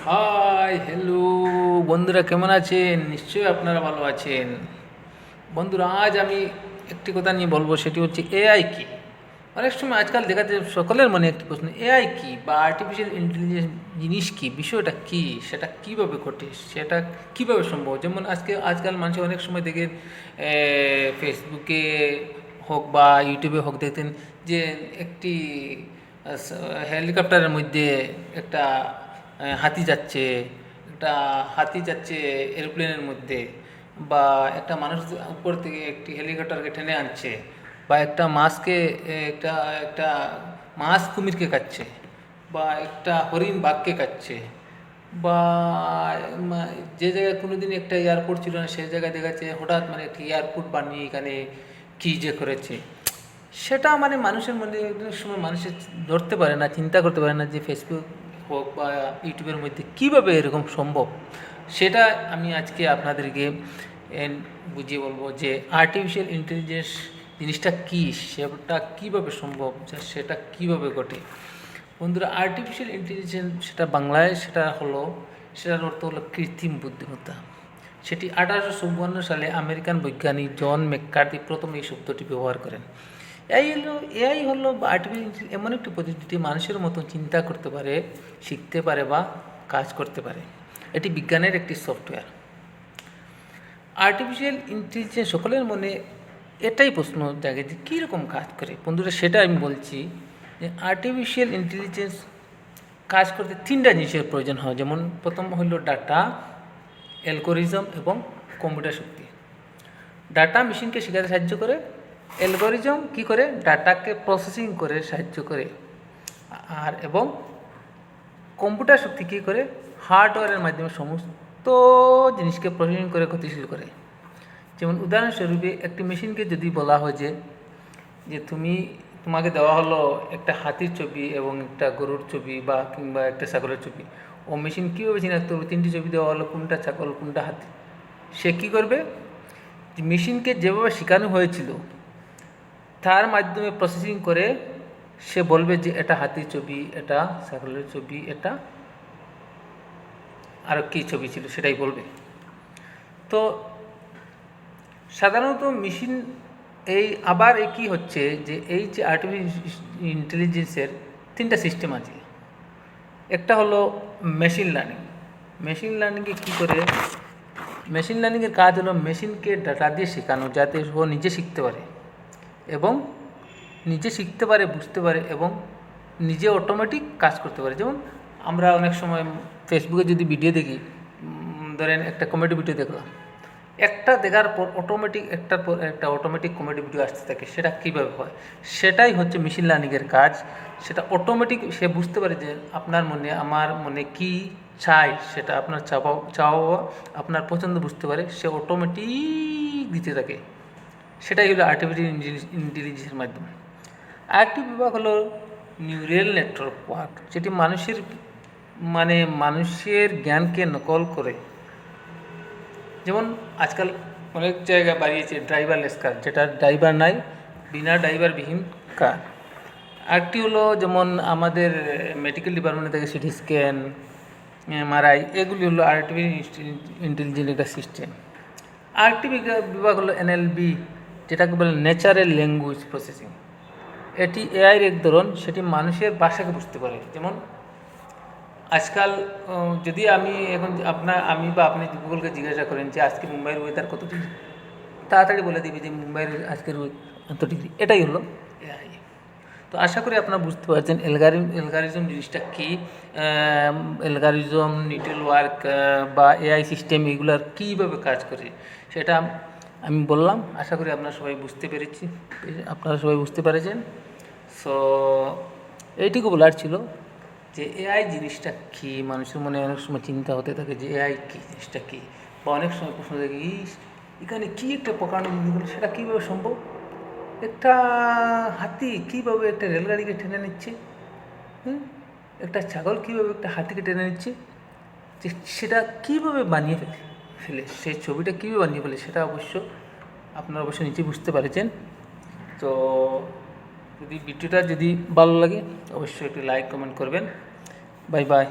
Hi hello বন্ধুরা, কেমন আছেন? নিশ্চয়ই আপনারা ভালো আছেন। বন্ধুরা, আজ আমি একটি কথা নিয়ে বলবো, সেটি হচ্ছে এআই কি। অনেক সময় আজকাল দেখা যায় সকলের মনে একটি প্রশ্ন, এআই কি বা আর্টিফিশিয়াল ইন্টেলিজেন্স জিনিস কি, বিষয়টা কি, সেটা কিভাবে ঘটে, সেটা কিভাবে সম্ভব। যেমন আজকাল মানুষ অনেক সময় দেখেন ফেসবুকে হোক বা ইউটিউবে হোক, দেখতেন যে একটি হেলিকপ্টারের মধ্যে একটা হাতি যাচ্ছে, একটা হাতি যাচ্ছে এরোপ্লেনের মধ্যে, বা একটা মানুষ উপর থেকে একটি হেলিকপ্টারকে টেনে আনছে, বা একটা মাছকে একটা একটা মাছ কুমিরকে খাচ্ছে, বা একটা হরিণ বাঘকে খাচ্ছে, বা যে জায়গায় কোনোদিন একটা এয়ারপোর্ট ছিল না সেই জায়গায় দেখা যাচ্ছে হঠাৎ একটি এয়ারপোর্ট বানিয়ে এখানে কী যে করেছে। সেটা মানুষের মধ্যে অনেক সময় মানুষের ধরতে পারে না, চিন্তা করতে পারে না যে ফেসবুক হোক বা ইউটিউবের মধ্যে কীভাবে এরকম সম্ভব। সেটা আমি আজকে আপনাদেরকে বুঝিয়ে বলবো যে আর্টিফিশিয়াল ইন্টেলিজেন্স জিনিসটা কী, সেটা কীভাবে সম্ভব, সেটা কীভাবে ঘটে। বন্ধুরা, আর্টিফিশিয়াল ইন্টেলিজেন্স সেটা বাংলায় সেটার অর্থ হলো কৃত্রিম বুদ্ধিমত্তা। সেটি 1854 সালে আমেরিকান বৈজ্ঞানিক জন ম্যাককার্থি প্রথম এই শব্দটি ব্যবহার করেন। এআই হলো বা আর্টিফিশিয়াল এমন একটি পদ্ধতি মানুষের মতো চিন্তা করতে পারে, শিখতে পারে বা কাজ করতে পারে। এটি বিজ্ঞানের একটি সফটওয়্যার। আর্টিফিশিয়াল ইন্টেলিজেন্স সকলের মনে এটাই প্রশ্ন জাগে যে কীরকম কাজ করে। বন্ধুরা, সেটা আমি বলছি যে আর্টিফিশিয়াল ইন্টেলিজেন্স কাজ করতে তিনটা জিনিসের প্রয়োজন হয়। যেমন প্রথম হলো ডাটা, অ্যালগোরিজম এবং কম্পিউটার শক্তি। ডাটা মেশিনকে শেখাতে সাহায্য করে, অ্যালগোরিজম কী করে, ডাটাকে প্রসেসিং করে সাহায্য করে, এবং কম্পিউটার শক্তি কী করে, হার্ডওয়্যারের মাধ্যমে সমস্ত জিনিসকে প্রসেসিং করে গতিশীল করে। যেমন উদাহরণস্বরূপ একটি মেশিনকে যদি বলা হয় যে তোমাকে দেওয়া হলো একটা হাতির ছবি এবং একটা গরুর ছবি বা কিংবা একটা ছাগলের ছবি, ও মেশিন কীভাবে চিনাক্ত করবে? তিনটি ছবি দেওয়া হলো, কোনটা ছাগল কোনটা হাতি। সে কী করবে? মেশিনকে যেভাবে শেখানো হয়েছিল তার মাধ্যমে প্রসেসিং করে সে বলবে যে এটা হাতির ছবি, এটা ছাগলের ছবি, এটা আর কী ছবি ছিল সেটাই বলবে। তো সাধারণত মেশিন আবার কী হচ্ছে যে এই যে আর্টিফিশিয়াল ইন্টেলিজেন্সের তিনটা সিস্টেম আছে। একটা হলো মেশিন লার্নিং। মেশিন লার্নিংয়ে কী করে? মেশিন লার্নিংয়ের কাজ হলো মেশিনকে ডাটা দিয়ে শেখানো, যাতে ও নিজে শিখতে পারে এবং বুঝতে পারে এবং নিজে অটোমেটিক কাজ করতে পারে। যেমন আমরা অনেক সময় ফেসবুকে যদি ভিডিও দেখি, ধরেন একটা কমেডি ভিডিও দেখলাম, একটা দেখার পর একটার পর একটা অটোমেটিক কমেডি ভিডিও আসতে থাকে। সেটা কীভাবে হয়? সেটাই হচ্ছে মেশিন লার্নিংয়ের কাজ। সেটা অটোমেটিক সে বুঝতে পারে যে আপনার মনে, আমার মনে কী চাই, সেটা আপনার চাওয়া আপনার পছন্দ বুঝতে পারে, সে অটোমেটিক দিতে থাকে। সেটাই হলো আর্টিফিশিয়াল ইন্টেলিজেন্সের মাধ্যমে। আরেকটি বিভাগ হলো নিউরাল নেটওয়ার্ক, যেটি মানুষের জ্ঞানকে নকল করে। যেমন আজকাল অনেক জায়গায় বাড়িয়েছে ড্রাইভারলেস কার, যেটা ড্রাইভার নাই, বিনা ড্রাইভারবিহীন কার। আরেকটি হলো যেমন আমাদের মেডিকেল ডিপার্টমেন্টে থেকে সিটি স্ক্যান, এমআরআই, এগুলি হলো আর্টিফিশিয়াল ইন্টেলিজেন্স একটা সিস্টেম। আরেকটি বিভাগ হলো এনএলপি, যেটাকে বলে ন্যাচারাল ল্যাঙ্গুয়েজ প্রসেসিং। এটি এআইয়ের এক ধরন, সেটি মানুষের ভাষাকে বুঝতে পারে। যেমন আজকাল যদি আমি বা আপনি গুগলকে জিজ্ঞাসা করেন যে আজকে মুম্বাইয়ের ওয়েদার কত ডিগ্রি, তাড়াতাড়ি বলে দিবি যে মুম্বাইয়ের আজকের এত ডিগ্রি। এটাই হলো এআই। তো আশা করি আপনারা বুঝতে পারছেন অ্যালগরিজম জিনিসটা কী, অ্যালগরিজম, নেটওয়ার্ক বা এআই সিস্টেম এগুলার কীভাবে কাজ করে সেটা আমি বললাম। আশা করি আপনারা সবাই বুঝতে পেরেছেন। সো এইটুকু বলার ছিল যে এআই জিনিসটা কী। মানুষের মনে অনেক সময় চিন্তা হতে থাকে যে এআই কী জিনিসটা কী, বা অনেক সময় প্রশ্ন থাকে এখানে কী একটা প্রকাণ্ড জিনিস, সেটা কীভাবে সম্ভব? একটা হাতি কীভাবে একটা রেলগাড়িকে টেনে নিচ্ছে, একটা ছাগল কীভাবে একটা হাতিকে টেনে নিচ্ছে, যে সেটা কীভাবে বানিয়ে ফেলে, সেই ছবিটা কীভাবে বানিয়ে ফেলে, সেটা আপনারা অবশ্যই নিচে বুঝতে পারছেন। তো ভিডিওটা যদি ভালো লাগে অবশ্যই একটু লাইক কমেন্ট করবেন। Bye bye.